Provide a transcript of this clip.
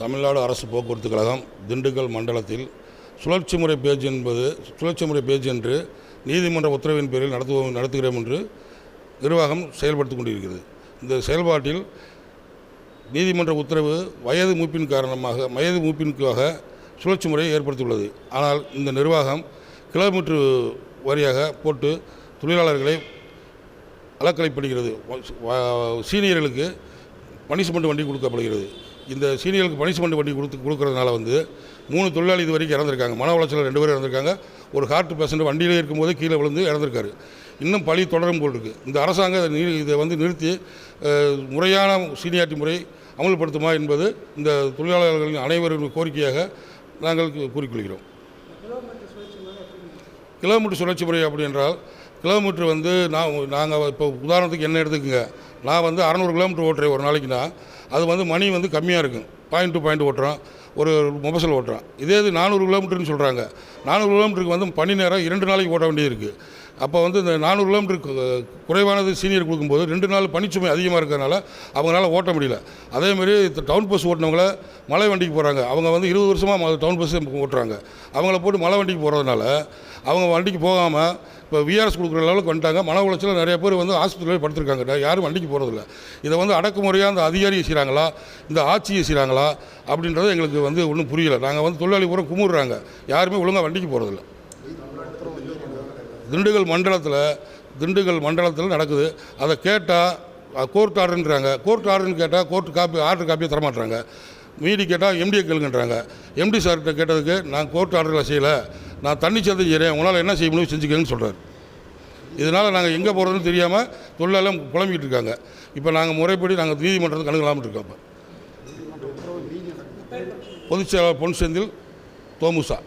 தமிழ்நாடு அரசு போக்குவரத்து கழகம் திண்டுக்கல் மண்டலத்தில் சுழற்சி முறை பேஜ் என்று நீதிமன்ற உத்தரவின் பேரில் நடத்துகிறோம் என்று நிர்வாகம் செயல்படுத்தி கொண்டிருக்கிறது. இந்த செயல்பாட்டில் நீதிமன்ற உத்தரவு வயது மூப்பின்காக சுழற்சி முறையை ஏற்படுத்தியுள்ளது. ஆனால் இந்த நிர்வாகம் கிலோமீட்டர் வாரியாக போட்டு தொழிலாளர்களை அலக்கலைப்படுகிறது. சீனியர்களுக்கு பனிஷ்மெண்ட் வண்டி கொடுக்கப்படுகிறது. இந்த சீனியர்களுக்கு பனிஷ்மெண்ட் வண்டி கொடுக்கறதுனால 3 தொழிலாளி இது வரைக்கும் இறந்துருக்காங்க. மன உளைச்சல் 2 பேர் இறந்துருக்காங்க. ஒரு ஹார்ட் பேஷண்ட் வண்டியிலே இருக்கும்போது கீழே விழுந்து இறந்துருக்காரு. இன்னும் பழி தொடரும் போல் இருக்குது. இந்த அரசாங்கம் இதை நிறுத்தி முறையான சீனியாரிட்டி முறை அமல்படுத்துமா என்பது இந்த தொழிலாளர்களின் அனைவரின் கோரிக்கையாக நாங்கள் கூறிக்கொள்கிறோம். கிலோமீட்டர் சுழற்சி முறை அப்படி என்றால் கிலோமீட்டர் நாங்கள் இப்போ உதாரணத்துக்கு என்ன எடுத்துக்கோங்க. நான் 600 கிலோமீட்டர் ஓட்டுறேன் ஒரு நாளைக்குன்னா அது மணி கம்மியாக இருக்கும். பாயிண்ட் டு பாயிண்ட் ஓட்டுறோம், ஒரு மொபைல் ஓட்டுறோம். இதே இது 400 கிலோமீட்டர்னு சொல்கிறாங்க. 400 கிலோமீட்டருக்கு பணி நேரம் 2 நாளைக்கு ஓட்ட வேண்டியது இருக்குது. அப்போ இந்த 400 கிலோமீட்டருக்கு குறைவானது சீனியர் கொடுக்கும்போது 2 நாள் பணிச்சுமை அதிகமாக இருக்கிறதுனால அவங்களால ஓட்ட முடியல. அதேமாரி டவுன் பஸ் ஓட்டினவங்கள மலை வண்டிக்கு போகிறாங்க. அவங்க 20 வருஷமாக டவுன் பஸ் ஓட்டுறாங்க. அவங்கள போட்டு மலை வண்டிக்கு போகிறதுனால அவங்க வண்டிக்கு போகாமல் இப்போ விஆர்எஸ் கொடுக்குற லெவலுக்கு வந்துட்டாங்க. மன உளைச்சல் நிறைய பேர் ஆஸ்பத்திரியில் படுத்திருக்காங்க. யாரும் வண்டிக்கு போகிறதில்ல. இதை அடக்குமுறையாக அந்த அதிகாரியை செய்கிறாங்களா, இந்த ஆட்சியை செய்கிறாங்களா அப்படின்றது எங்களுக்கு ஒன்றும் புரியலை. நாங்கள் தொழிலாளி பூரா கும்பிடுறாங்க, யாருமே ஒழுங்காக வண்டிக்கு போகிறதில்ல. திண்டுக்கல் மண்டலத்தில் நடக்குது. அதை கேட்டால் கோர்ட் ஆர்டருன்றாங்க. கோர்ட் ஆர்டர்னு கேட்டால் ஆர்டர் காப்பியை தரமாட்டுறாங்க. மீதி கேட்டால் எம்டியை கேளுங்கன்றாங்க. எம்டி சார்கிட்ட கேட்டதுக்கு நான் கோர்ட் ஆர்டரில் செய்யலை, நான் தண்ணி சேர்த்து செய்கிறேன், உங்களால் என்ன செய்ய முடியும் செஞ்சுக்கன்னு சொல்கிறார். இதனால் நாங்கள் எங்கே போகிறதுன்னு தெரியாமல் தொழிலாளர் புலம்பிக்கிட்டு இருக்காங்க. இப்போ நாங்கள் முறைப்படி நீதிமன்றத்துக்கு அணுகலாம்னு இருக்கோம். பொதுச்செயலாளர் பொன் செந்தில் தோமுசா.